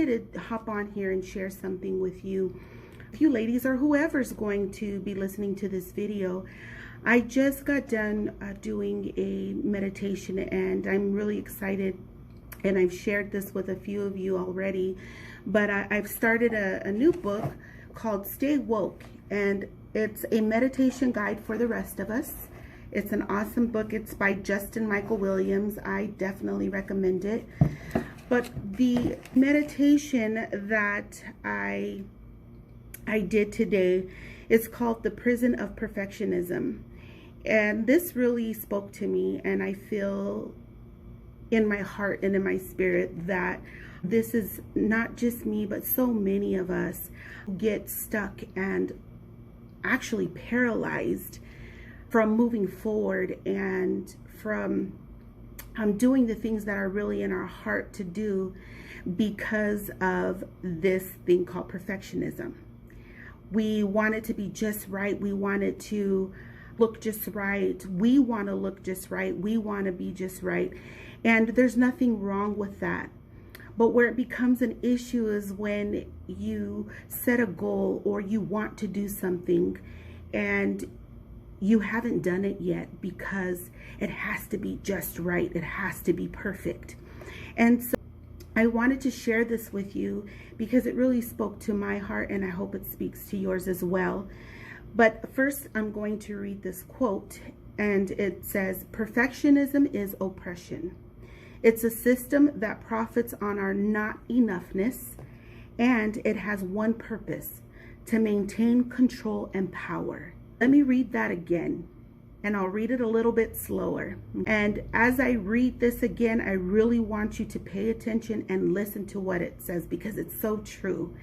wanted to hop on here and share something with you ladies, or whoever's going to be listening to this video. I just got done doing a meditation, and I'm really excited, and I've shared this with a few of you already, but I've started a new book called Stay Woke, and it's a meditation guide for the rest of us. It's an awesome book. It's by Justin Michael Williams. I definitely recommend it. But the meditation that I did today is called The Prison of Perfectionism. And this really spoke to me, and I feel in my heart and in my spirit that this is not just me, but so many of us get stuck and actually paralyzed from moving forward and from doing the things that are really in our heart to do because of this thing called perfectionism. We want it to be just right. We want it to look just right. We want to look just right. We want to be just right. And there's nothing wrong with that. But where it becomes an issue is when you set a goal or you want to do something and you haven't done it yet because it has to be just right. It has to be perfect. And so I wanted to share this with you because it really spoke to my heart, and I hope it speaks to yours as well. But first, I'm going to read this quote, and it says, "Perfectionism is oppression. It's a system that profits on our not enoughness, and it has one purpose: to maintain control and power." Let me read that again, and I'll read it a little bit slower. And as I read this again, I really want you to pay attention and listen to what it says, because it's so true.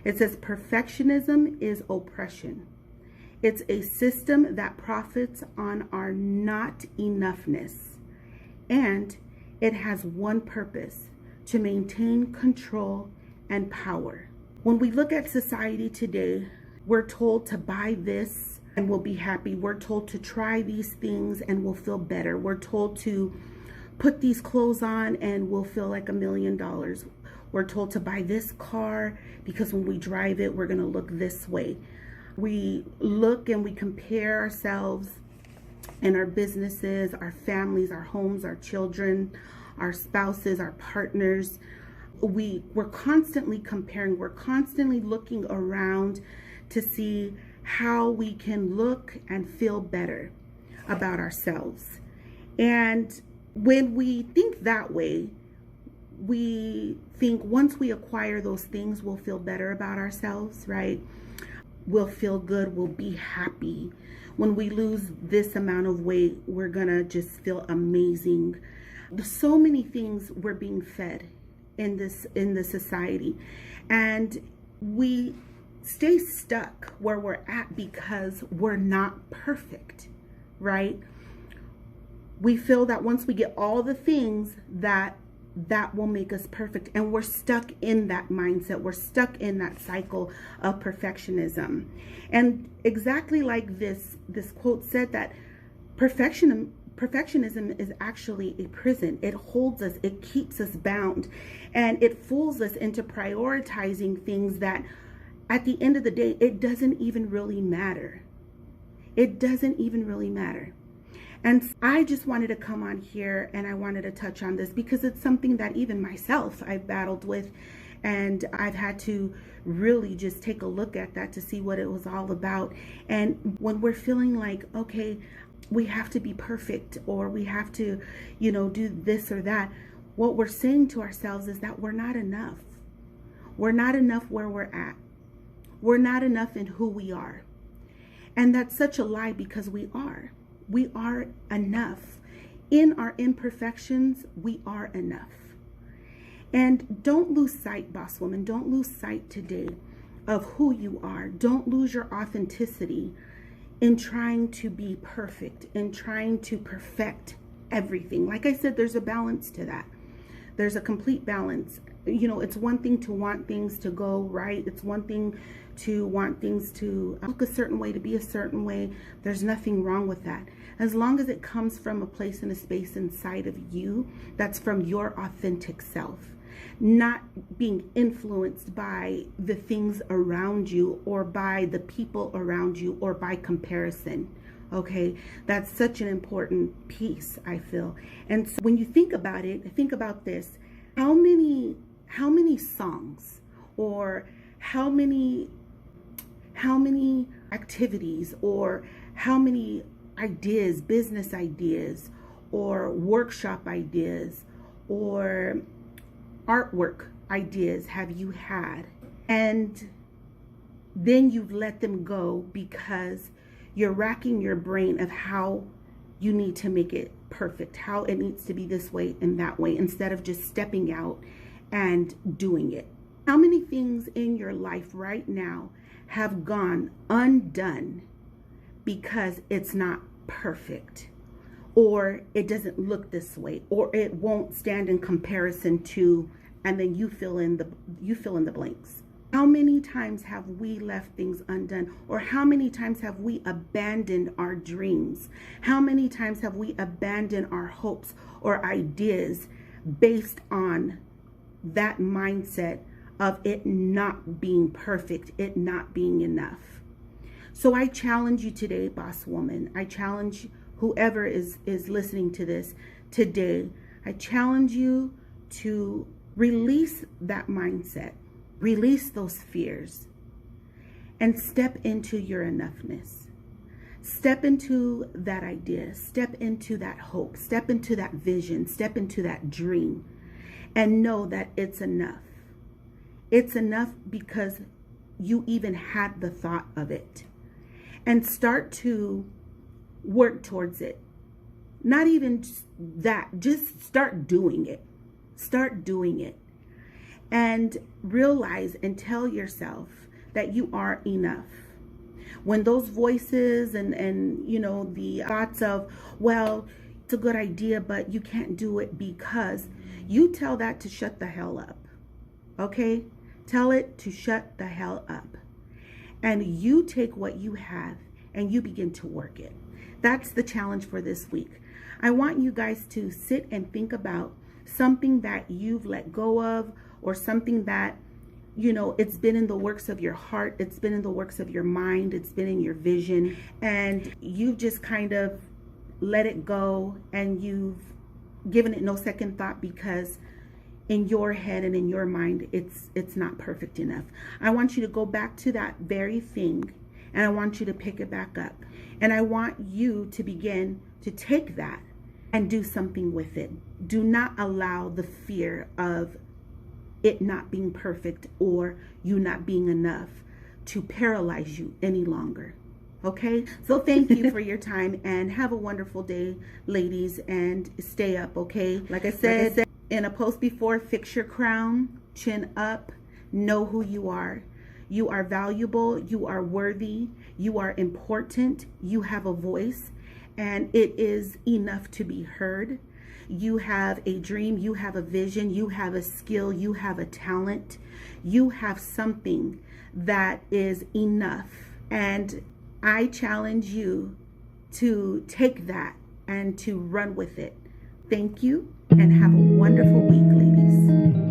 It says, "Perfectionism is oppression. It's a system that profits on our not enoughness, and it has one purpose: to maintain control and power." When we look at society today, we're told to buy this and we'll be happy. We're told to try these things and we'll feel better. We're told to put these clothes on and we'll feel like $1 million. We're told to buy this car because when we drive it, we're going to look this way. We look and we compare ourselves and our businesses, our families, our homes, our children, our spouses, our partners. We're constantly comparing. We're constantly looking around to see how we can look and feel better about ourselves. And when we think that way, we think once we acquire those things, we'll feel better about ourselves, right? We'll feel good, we'll be happy. When we lose this amount of weight, we're gonna just feel amazing. So many things we're being fed in this society, and we stay stuck where we're at because we're not perfect, right? We feel that once we get all the things that will make us perfect, and we're stuck in that mindset. We're stuck in that cycle of perfectionism. And exactly like this quote said, that perfectionism is actually a prison. It holds us, it keeps us bound, and it fools us into prioritizing things that at the end of the day, it doesn't even really matter. It doesn't even really matter. And I just wanted to come on here and I wanted to touch on this because it's something that even myself I've battled with, and I've had to really just take a look at that to see what it was all about. And when we're feeling like, okay, we have to be perfect, or we have to, do this or that, what we're saying to ourselves is that we're not enough. We're not enough where we're at. We're not enough in who we are. And that's such a lie, because we are. We are enough. In our imperfections, we are enough. And don't lose sight, boss woman. Don't lose sight today of who you are. Don't lose your authenticity in trying to be perfect, in trying to perfect everything. Like I said, there's a balance to that. There's a complete balance. It's one thing to want things to go right. It's one thing to want things to look a certain way, to be a certain way. There's nothing wrong with that. As long as it comes from a place and a space inside of you that's from your authentic self. not being influenced by the things around you or by the people around you or by comparison. Okay, that's such an important piece, I feel. And so when you think about it, think about this. How many songs or how many activities or how many ideas, business ideas or workshop ideas or artwork ideas have you had, and then you've let them go because you're racking your brain of how you need to make it perfect, how it needs to be this way and that way, instead of just stepping out and doing it. How many things in your life right now have gone undone because it's not perfect, or it doesn't look this way, or it won't stand in comparison to, and then you fill in the blanks. How many times have we left things undone? Or how many times have we abandoned our dreams? How many times have we abandoned our hopes or ideas based on that mindset of it not being perfect, it not being enough? So I challenge you today, boss woman. I challenge whoever is listening to this today. I challenge you to release that mindset. Release those fears and step into your enoughness. Step into that idea. Step into that hope. Step into that vision. Step into that dream and know that it's enough. It's enough because you even had the thought of it, and start to work towards it. Not even that, just start doing it. Start doing it. And realize and tell yourself that you are enough. When those voices and the thoughts of, well, it's a good idea, but you can't do it because, you tell that to shut the hell up. Okay? Tell it to shut the hell up. And you take what you have and you begin to work it. That's the challenge for this week. I want you guys to sit and think about something that you've let go of, or something that, it's been in the works of your heart, it's been in the works of your mind, it's been in your vision, and you've just kind of let it go, and you've given it no second thought because in your head and in your mind, it's not perfect enough. I want you to go back to that very thing, and I want you to pick it back up. And I want you to begin to take that and do something with it. Do not allow the fear of it not being perfect or you not being enough to paralyze you any longer. Okay? So thank you for your time, and have a wonderful day, ladies, and stay up, okay? Like I said in a post before, fix your crown, chin up, know who you are. You are valuable, you are worthy, you are important, you have a voice, and it is enough to be heard. You have a dream, you have a vision, you have a skill, you have a talent, you have something that is enough. And I challenge you to take that and to run with it. Thank you, and have a wonderful week, ladies.